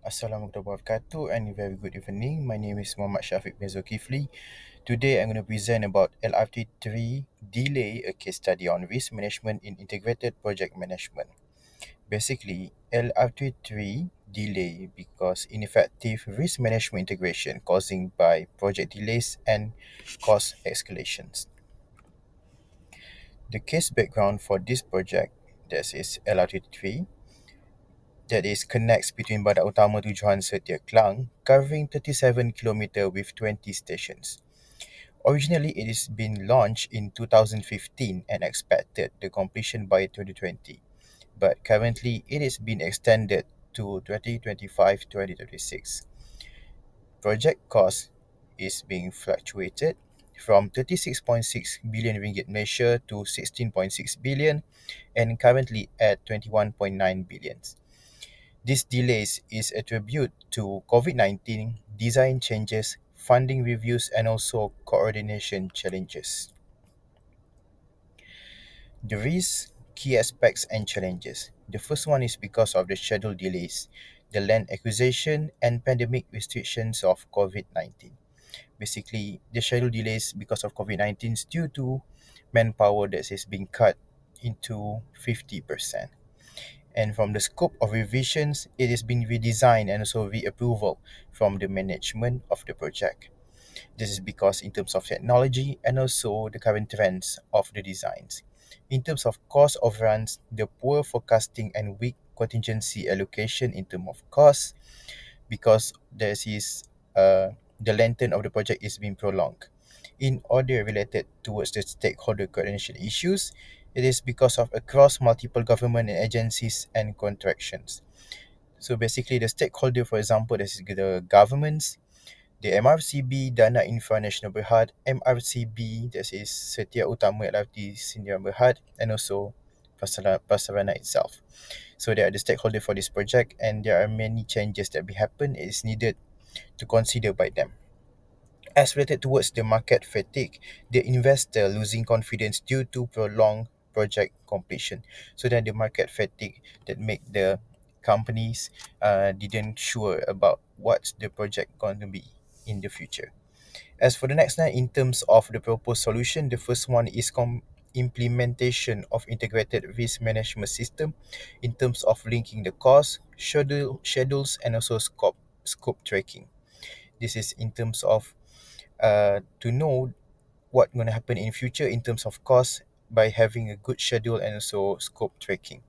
Assalamualaikum warahmatullahi wabarakatuh and a very good evening. My name is Muhammad Shafiq bin Zulkifli. Today I'm going to present about LRT3 delay, a case study on risk management in integrated project management. Basically, LRT3 delay because ineffective risk management integration causing by project delays and cost escalations. The case background for this project, that is LRT3, that is connects between Bandar Utama Tujuan Setia Klang, covering 37 km with 20 stations. Originally, it is been launched in 2015 and expected the completion by 2020, but currently it is being extended to 2025-2026. Project cost is being fluctuated from 36.6 billion ringgit Malaysia to 16.6 billion and currently at 21.9 billion. These delays is attributed to COVID-19, design changes, funding reviews, and also coordination challenges. The risks, key aspects, and challenges. The first one is because of the schedule delays, the land acquisition, and pandemic restrictions of COVID-19. Basically, the schedule delays because of COVID-19 is due to manpower that is being cut into 50%. And from the scope of revisions, it is being redesigned and also reapproval from the management of the project. This is because in terms of technology and also the current trends of the designs. In terms of cost overruns, the poor forecasting and weak contingency allocation in terms of cost, because there is the length of the project is being prolonged. In order related towards the stakeholder coordination issues, it is because of across multiple government and agencies and contractions. So basically, the stakeholder, for example, this is the governments, the MRCB, Dana Infra National Berhad, MRCB, that is Setia Utama LRT Sdn Berhad, and also Pasarana itself. So they are the stakeholder for this project, and there are many changes that will happen. It is needed to consider by them. As related towards the market fatigue, the investor losing confidence due to prolonged project completion. So then the market fatigue that make the companies didn't sure about what's the project going to be in the future. As for the next one, in terms of the proposed solution, the first one is implementation of integrated risk management system in terms of linking the cost, schedules, and also scope tracking. This is in terms of to know what going to happen in future in terms of cost by having a good schedule and also scope tracking.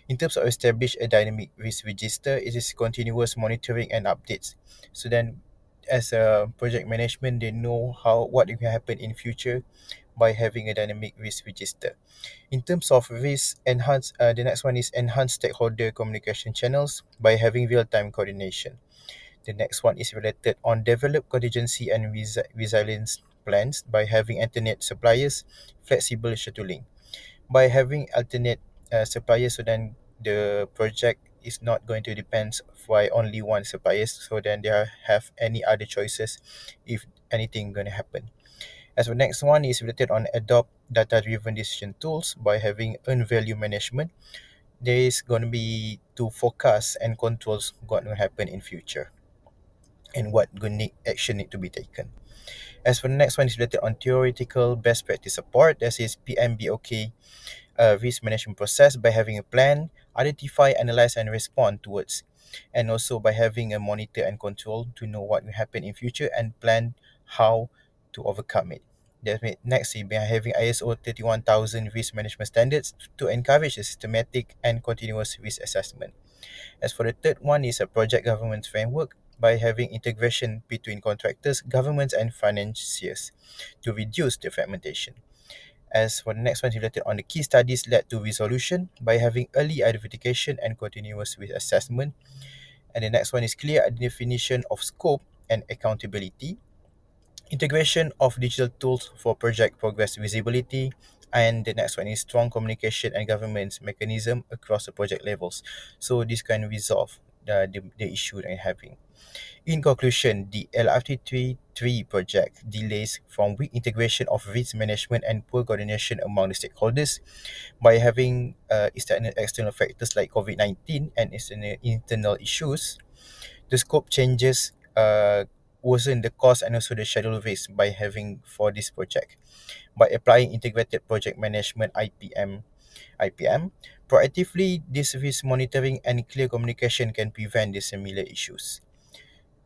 In terms of establish a dynamic risk register, it is continuous monitoring and updates. So then as a project management, they know how what will happen in future by having a dynamic risk register. In terms of risk enhance, the next one is enhance stakeholder communication channels by having real-time coordination. The next one is related on develop contingency and resilience plans by having alternate suppliers, flexible scheduling. By having alternate suppliers, so then the project is not going to depend by only one supplier, so then they have any other choices if anything going to happen. As the next one is related on adopt data-driven decision tools by having earned value management. There is going to be to forecast and controls what will happen in future and what good action need to be taken. As for the next one is related on theoretical best practice support. That is PMBOK risk management process by having a plan, identify, analyze, and respond towards, and also by having a monitor and control to know what will happen in future and plan how to overcome it. Next is by having ISO 31000 risk management standards to encourage a systematic and continuous risk assessment. As for the third one is a project governance framework by having integration between contractors, governments, and financiers to reduce the fragmentation. As for the next one, related on the key studies led to resolution by having early identification and continuous risk assessment. And the next one is clear definition of scope and accountability, integration of digital tools for project progress visibility, and the next one is strong communication and governance mechanism across the project levels. So this can resolve the issue that you're having. In conclusion, the LRT3 project delays from weak integration of risk management and poor coordination among the stakeholders by having external factors like COVID-19 and external internal issues The scope changes worsen the cost and also the schedule risk by having for this project. By applying integrated project management IPM, proactively this risk monitoring and clear communication can prevent these similar issues.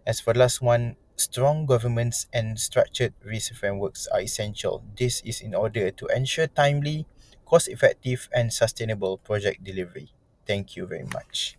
As for the last one, strong governments and structured risk frameworks are essential. This is in order to ensure timely, cost effective, and sustainable project delivery. Thank you very much.